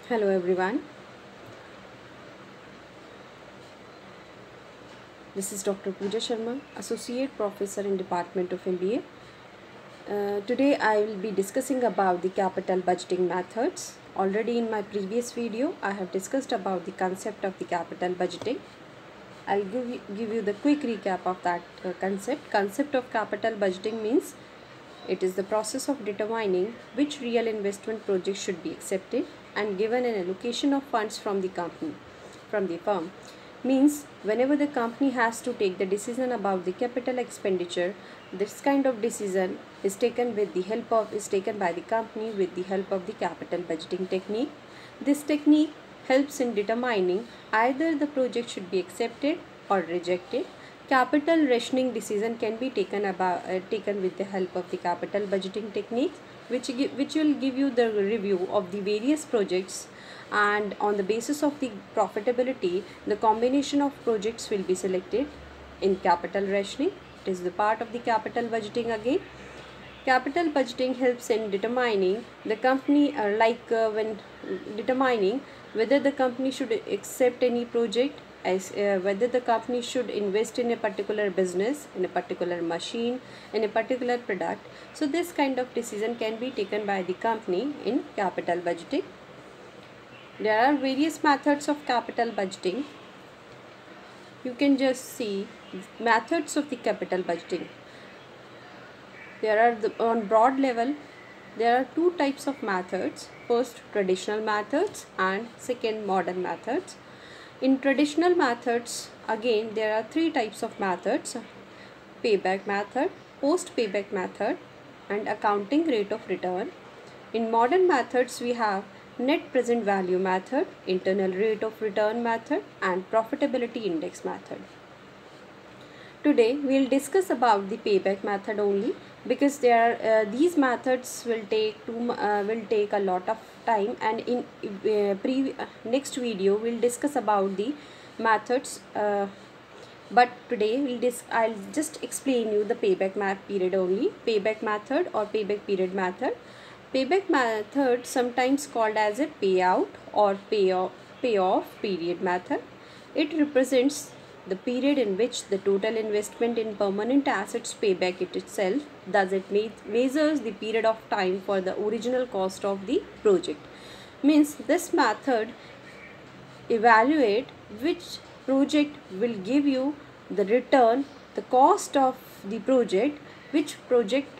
Hello everyone, this is Dr. Pooja Sharma, Associate Professor in Department of MBA. Today I will be discussing about the capital budgeting methods. Already in my previous video I have discussed about the concept of the capital budgeting. I'll give you the quick recap of that concept. Concept of capital budgeting means it is the process of determining which real investment project should be accepted and given an allocation of funds from the firm. Means whenever the company has to take the decision about the capital expenditure, this kind of decision is taken by the company with the help of the capital budgeting technique. This technique helps in determining either the project should be accepted or rejected. Capital rationing decision can be taken with the help of the capital budgeting technique, which will give you the review of the various projects, and on the basis of the profitability the combination of projects will be selected in capital rationing. It is the part of the capital budgeting again. Capital budgeting helps in determining the company when determining whether the company should accept any project, as whether the company should invest in a particular business, in a particular machine, in a particular product. So this kind of decision can be taken by the company in capital budgeting. There are various methods of capital budgeting. You can just see methods of the capital budgeting. There are on broad level there are two types of methods. First, traditional methods, and second, modern methods. In traditional methods, again there are three types of methods: payback method, post payback method, and accounting rate of return. In modern methods we have net present value method, internal rate of return method, and profitability index method. Today we will discuss about the payback method only, because these methods will take a lot of time, and in next video we will discuss about the methods, but today I'll just explain you the payback period only. Payback method or payback period method. Payback method, sometimes called as a payout or payoff period method. It represents the period in which the total investment in permanent assets payback itself, thus it measures the period of time for the original cost of the project. Means this method evaluate which project will give you the return, the cost of the project, which project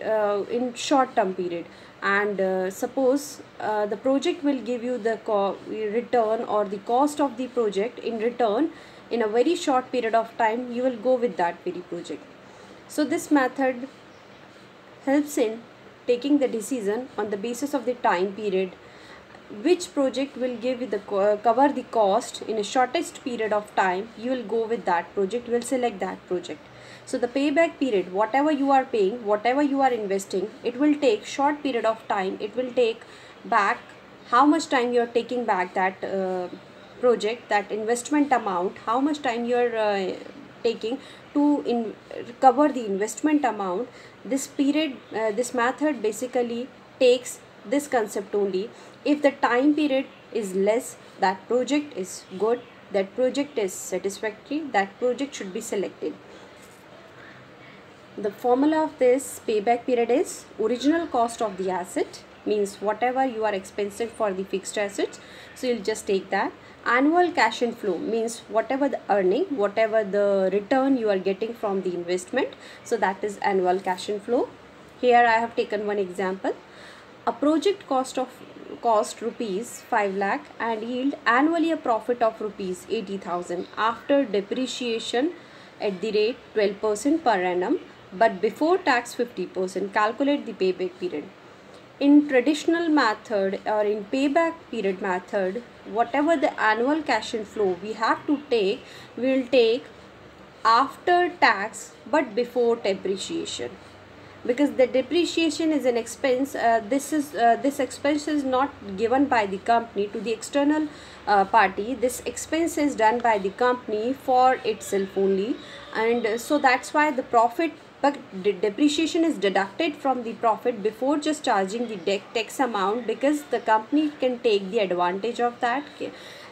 in short term period, and suppose the project will give you the return or the cost of the project in return in a very short period of time, you will go with that very project. So this method helps in taking the decision on the basis of the time period, which project will give you the cover the cost in a shortest period of time. You will go with that project, you will select that project. So the payback period, whatever you are paying, whatever you are investing, it will take short period of time. It will take back how much time you are taking back that project, that investment amount, how much time you are taking to cover the investment amount. This period, this method basically takes this concept only. If the time period is less, that project is good, that project is satisfactory, that project should be selected. The formula of this payback period is original cost of the asset, means whatever you are expensing for the fixed assets, so you'll just take that. Annual cash inflow means whatever the earning, whatever the return you are getting from the investment, so that is annual cash inflow. Here I have taken one example. A project cost rupees 5 lakh and yield annually a profit of rupees 80,000 after depreciation at the rate 12% per annum, but before tax 50%. Calculate the payback period. In traditional method or in payback period method, whatever the annual cash inflow we have to take, we will take after tax but before depreciation, because the depreciation is an expense. This expense is not given by the company to the external party. This expense is done by the company for itself only, and so that's why the profit but the depreciation is deducted from the profit before just charging the tax amount, because the company can take the advantage of that.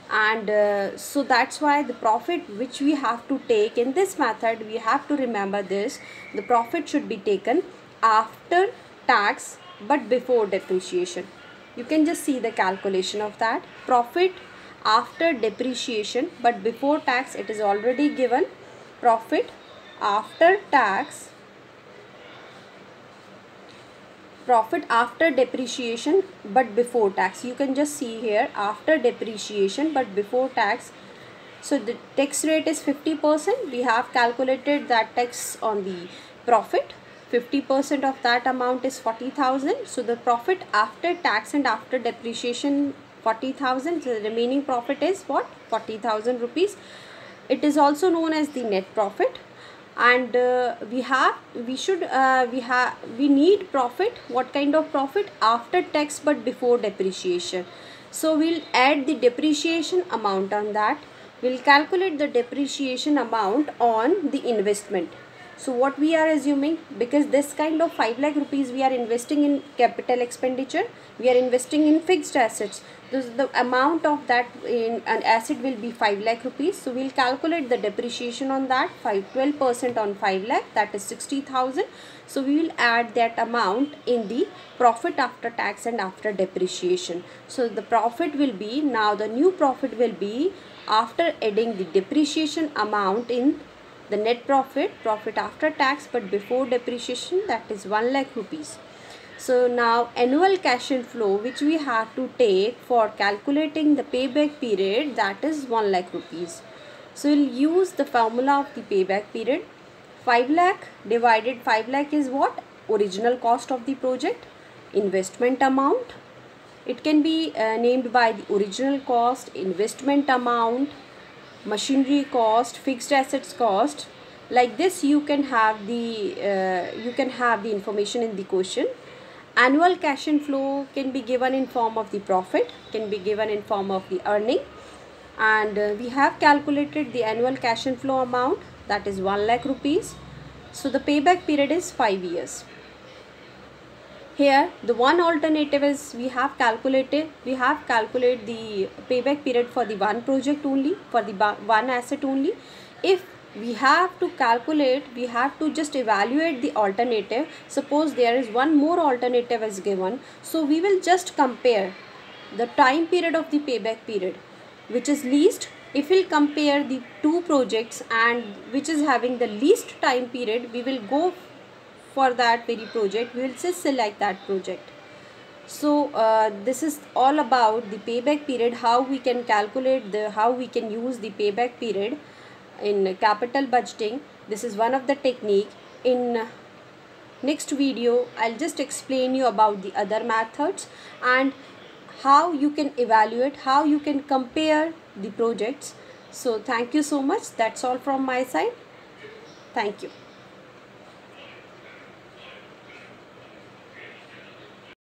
And so that's why the profit which we have to take in this method, we have to remember this: the profit should be taken after tax but before depreciation. You can just see the calculation of that. Profit after depreciation but before tax, it is already given. Profit after tax, profit after depreciation but before tax. You can just see here, after depreciation but before tax. So the tax rate is 50%. We have calculated that tax on the profit. 50% of that amount is 40,000. So the profit after tax and after depreciation 40,000. So the remaining profit is what? 40,000 rupees. It is also known as the net profit. And we need profit. What kind of profit? After tax but before depreciation. So we'll add the depreciation amount on that. We'll calculate the depreciation amount on the investment. So what we are assuming, because this kind of 5 lakh rupees we are investing in capital expenditure, we are investing in fixed assets. The amount of that in an asset will be 5 lakh rupees. So we'll calculate the depreciation on that. 12% on 5 lakh, that is 60,000. So we will add that amount in the profit after tax and after depreciation. So the profit will be, now the new profit will be after adding the depreciation amount in the net profit, profit after tax but before depreciation, that is 1 lakh rupees. So now annual cash inflow which we have to take for calculating the payback period, that is 1 lakh rupees. So we'll use the formula of the payback period. 5 lakh divided 5 lakh is what? Original cost of the project. Investment amount, it can be named by the original cost, investment amount, machinery cost, fixed assets cost. Like this you can have the information in the question. Annual cash inflow can be given in form of the profit, can be given in form of the earning. And we have calculated the annual cash inflow amount, that is 1 lakh rupees. So the payback period is 5 years. Here the one alternative is we have calculated the payback period for the one project only, for the one asset only. If we have to calculate, we have to just evaluate the alternative. Suppose there is one more alternative is given, so we will just compare the time period of the payback period which is least. If we'll compare the two projects and which is having the least time period, we will go for that very project, we will just select that project. So this is all about the payback period, how we can calculate how we can use the payback period in capital budgeting. This is one of the technique. In next video I'll just explain you about the other methods and how you can evaluate, how you can compare the projects. So thank you so much. That's all from my side. Thank you.